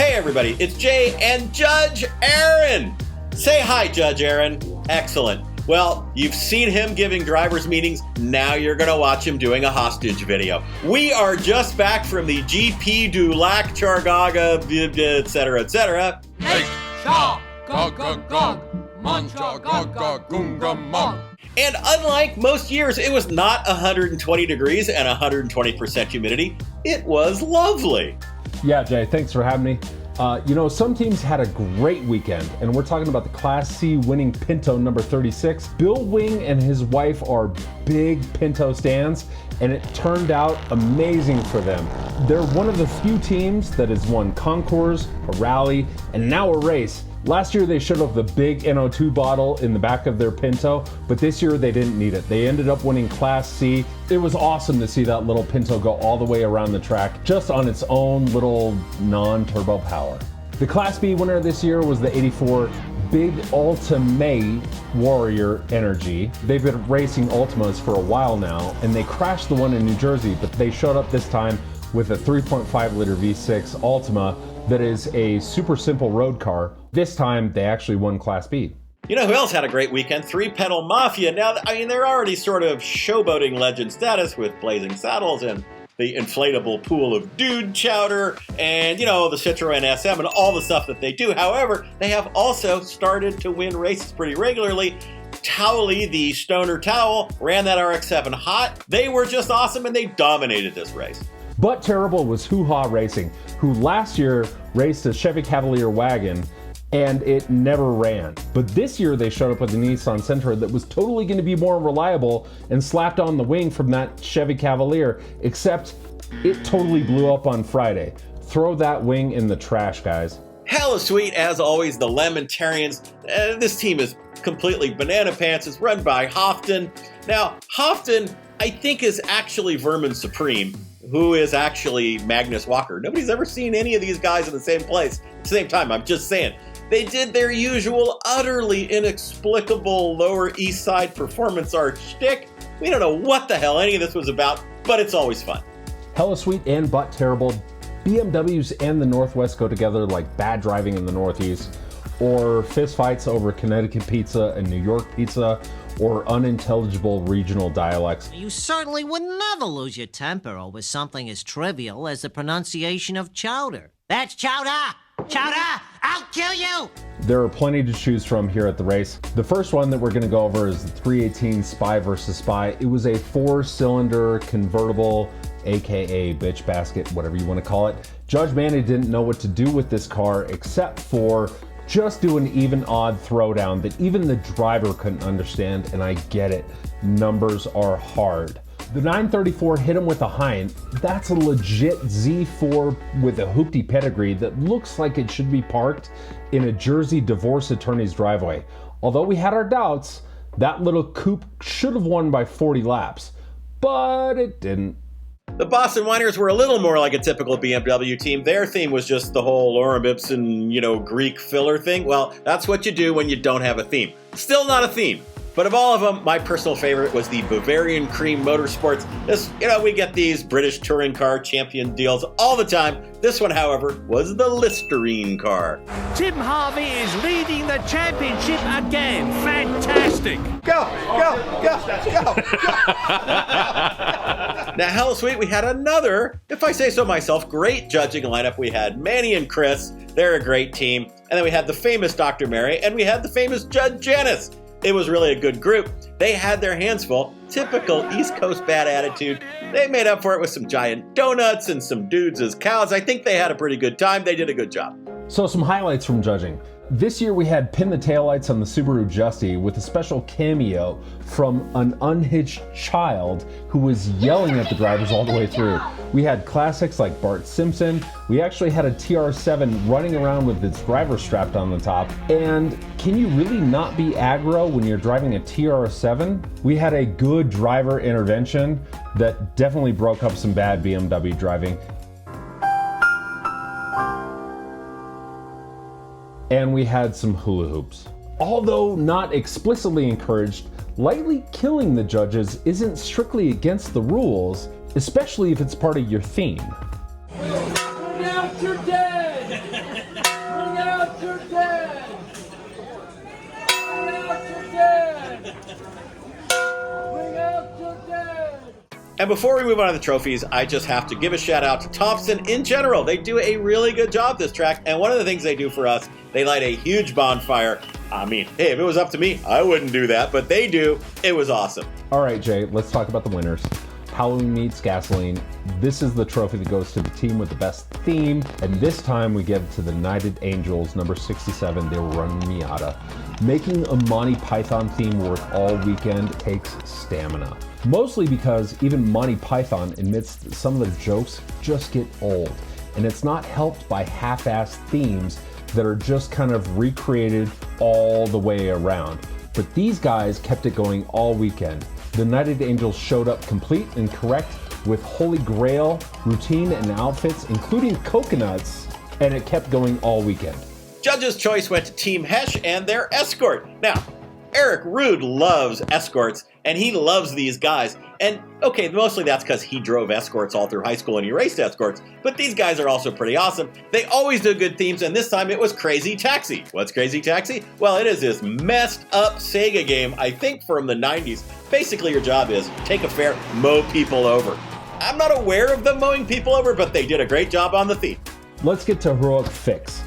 Hey everybody, it's Jay and Judge Aaron. Say hi, Judge Aaron. Excellent. Well, you've seen him giving drivers meetings. Now you're going to watch him doing a hostage video. We are just back from the GP du Lac Chargaga, etc., etc. Hey, Shaw, gog, gog, gog, muncha, gog, gog, gunga, mog. And unlike most years, it was not 120 degrees and 120% humidity. It was lovely. Yeah, Jay, thanks for having me. Some teams had a great weekend, and we're talking about the Class C winning Pinto number 36. Bill Wing and his wife are big Pinto stands, and it turned out amazing for them. They're one of the few teams that has won concours, a rally, and now a race. Last year they showed off the big NO2 bottle in the back of their Pinto, but this year they didn't need it. They ended up winning Class C. It was awesome to see that little Pinto go all the way around the track just on its own little non-turbo power. The Class B winner this year was the 84 Big Ultimate Warrior Energy. They've been racing Ultimas for a while now, and they crashed the one in New Jersey, but they showed up this time with a 3.5 liter V6 Ultima that is a super simple road car. This time, they actually won Class B. You know who else had a great weekend? Three Pedal Mafia. Now, they're already sort of showboating legend status with Blazing Saddles and the inflatable pool of dude chowder and, the Citroen SM and all the stuff that they do. However, they have also started to win races pretty regularly. Towley, the Stoner Towel, ran that RX-7 hot. They were just awesome, and they dominated this race. But terrible was Hoo Ha Racing, who last year raced a Chevy Cavalier wagon and it never ran. But this year they showed up with a Nissan Sentra that was totally going to be more reliable and slapped on the wing from that Chevy Cavalier, except it totally blew up on Friday. Throw that wing in the trash, guys. Hella sweet, as always, the Lemontarians. This team is completely banana pants. It's run by Houghton. Now, Houghton, I think, is actually Vermin Supreme, who is actually Magnus Walker. Nobody's ever seen any of these guys in the same place at the same time. I'm just saying. They did their usual, utterly inexplicable Lower East Side performance art shtick. We don't know what the hell any of this was about, but it's always fun. Hella sweet and but terrible. BMWs and the Northwest go together like bad driving in the Northeast, or fistfights over Connecticut pizza and New York pizza, or unintelligible regional dialects. You certainly would never lose your temper over something as trivial as the pronunciation of chowder. That's chowder! Chowder! I'll kill you! There are plenty to choose from here at the race. The first one that we're going to go over is the 318 Spy vs. Spy. It was a 4-cylinder convertible, aka bitch basket, whatever you want to call it. Judge Manny didn't know what to do with this car except for just do an even-odd throwdown that even the driver couldn't understand, and I get it. Numbers are hard. The 934 hit him with a Hind. That's a legit Z4 with a hoopty pedigree that looks like it should be parked in a Jersey divorce attorney's driveway. Although we had our doubts, that little coupe should have won by 40 laps, but it didn't. The Boston Whiners were a little more like a typical BMW team. Their theme was just the whole Lorem Ipsum, Greek filler thing. Well, that's what you do when you don't have a theme. Still not a theme. But of all of them, my personal favorite was the Bavarian Cream Motorsports. We get these British touring car champion deals all the time. This one, however, was the Listerine car. Tim Harvey is leading the championship again. Fantastic. Go! Now, hell sweet, we had another, if I say so myself, great judging lineup. We had Manny and Chris. They're a great team. And then we had the famous Dr. Mary, and we had the famous Judge Janice. It was really a good group. They had their hands full. Typical East Coast bad attitude. They made up for it with some giant donuts and some dudes as cows. I think they had a pretty good time. They did a good job. So some highlights from judging. This year we had Pin the Taillights on the Subaru Justy with a special cameo from an unhitched child who was yelling at the drivers all the way through. We had classics like Bart Simpson. We actually had a TR7 running around with its driver strapped on the top. And can you really not be aggro when you're driving a TR7? We had a good driver intervention that definitely broke up some bad BMW driving. And we had some hula hoops. Although not explicitly encouraged, lightly killing the judges isn't strictly against the rules, especially if it's part of your theme. Now you're dead! And before we move on to the trophies, I just have to give a shout out to Thompson in general. They do a really good job this track, and one of the things they do for us, they light a huge bonfire. I mean, hey, if it was up to me, I wouldn't do that, but they do. It was awesome. All right, Jay, let's talk about the winners. Halloween meets gasoline. This is the trophy that goes to the team with the best theme, and this time we give it to the Knighted Angels, number 67. They were running Miata. Making a Monty Python theme work all weekend takes stamina. Mostly because even Monty Python admits that some of their jokes just get old, and it's not helped by half-assed themes that are just kind of recreated all the way around. But these guys kept it going all weekend. The Knighted Angels showed up complete and correct with Holy Grail routine and outfits, including coconuts, and it kept going all weekend. Judge's choice went to Team Hesh and their escort. Now, Eric Rude loves escorts, and he loves these guys. And okay, mostly that's because he drove escorts all through high school and he raced escorts, but these guys are also pretty awesome. They always do good themes, and this time it was Crazy Taxi. What's Crazy Taxi? Well, it is this messed up Sega game, I think from the 90s. Basically, your job is take a fare, mow people over. I'm not aware of them mowing people over, but they did a great job on the theme. Let's get to Heroic Fix.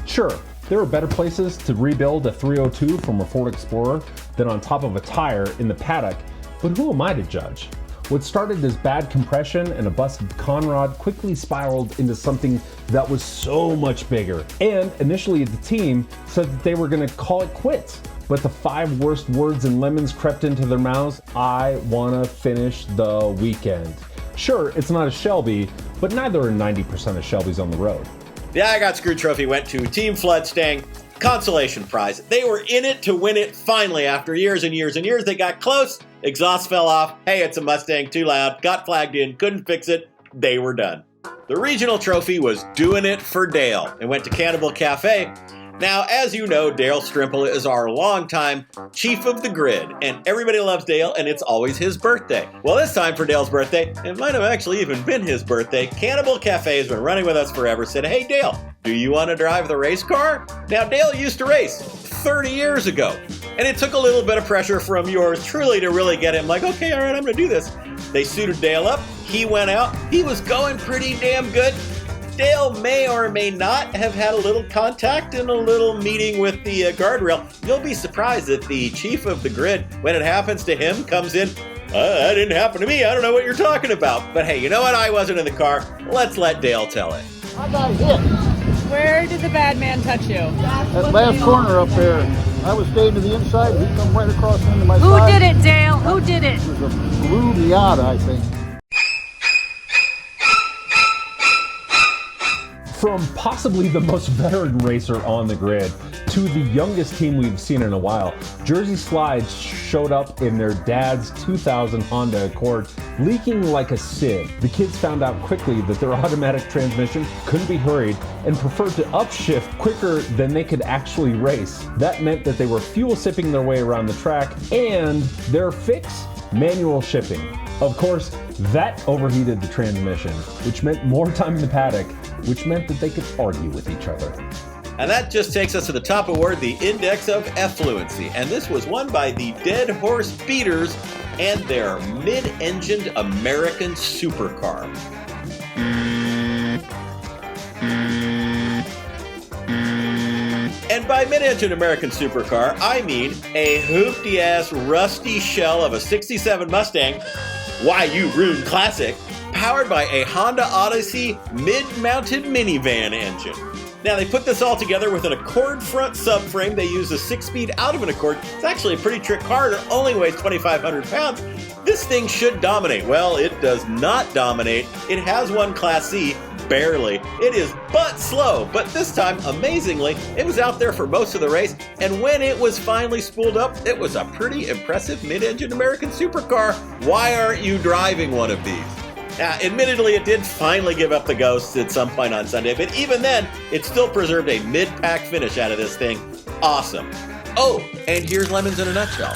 Sure, there are better places to rebuild a 302 from a Ford Explorer than on top of a tire in the paddock, but who am I to judge? What started as bad compression and a busted conrod quickly spiraled into something that was so much bigger. And initially the team said that they were going to call it quits, but the 5 worst words and lemons crept into their mouths. I want to finish the weekend. Sure, it's not a Shelby, but neither are 90% of Shelbys on the road. The I Got Screwed trophy went to Team Floodstang. Consolation prize. They were in it to win it finally. After years and years and years, they got close. Exhaust fell off. Hey, it's a Mustang, too loud. Got flagged in, couldn't fix it. They were done. The regional trophy was doing it for Dale. It went to Cannibal Cafe. Now, as you know, Dale Strimple is our longtime chief of the grid, and everybody loves Dale, and it's always his birthday. Well, this time for Dale's birthday, it might have actually even been his birthday, Cannibal Cafe has been running with us forever, said, hey, Dale, do you want to drive the race car? Now, Dale used to race 30 years ago, and it took a little bit of pressure from yours truly to really get him like, okay, all right, I'm going to do this. They suited Dale up. He went out. He was going pretty damn good. Dale may or may not have had a little contact and a little meeting with the guardrail. You'll be surprised that the chief of the grid, when it happens to him, comes in, that didn't happen to me, I don't know what you're talking about. But hey, you know what? I wasn't in the car. Let's let Dale tell it. I got hit. Where did the bad man touch you? That last corner up there. I was staying to the inside. He come right across into my Who side. did it, Dale? Who did it? It was a blue Miata, I think. From possibly the most veteran racer on the grid to the youngest team we've seen in a while, Jersey Slides showed up in their dad's 2000 Honda Accord, leaking like a sieve. The kids found out quickly that their automatic transmission couldn't be hurried and preferred to upshift quicker than they could actually race. That meant that they were fuel sipping their way around the track, and their fix? Manual shifting. Of course, that overheated the transmission, which meant more time in the paddock, which meant that they could argue with each other. And that just takes us to the top award, the Index of Effluency. And this was won by the Dead Horse Beaters and their mid-engined American supercar. And by mid-engine American supercar, I mean a hoopty-ass rusty shell of a 67 Mustang, Why You Ruin Classic, powered by a Honda Odyssey mid-mounted minivan engine. Now, they put this all together with an Accord front subframe. They use a 6-speed out of an Accord. It's actually a pretty trick car. It only weighs 2,500 pounds. This thing should dominate. Well, it does not dominate. It has one Class C, barely. It is but slow, but this time, amazingly, it was out there for most of the race, and when it was finally spooled up, it was a pretty impressive mid-engine American supercar. Why aren't you driving one of these? Now, admittedly, it did finally give up the ghosts at some point on Sunday, but even then, it still preserved a mid-pack finish out of this thing. Awesome. Oh, and here's Lemons in a nutshell.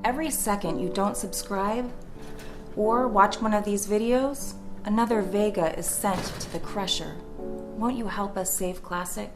Every second you don't subscribe or watch one of these videos, another Vega is sent to the crusher. Won't you help us save Classic?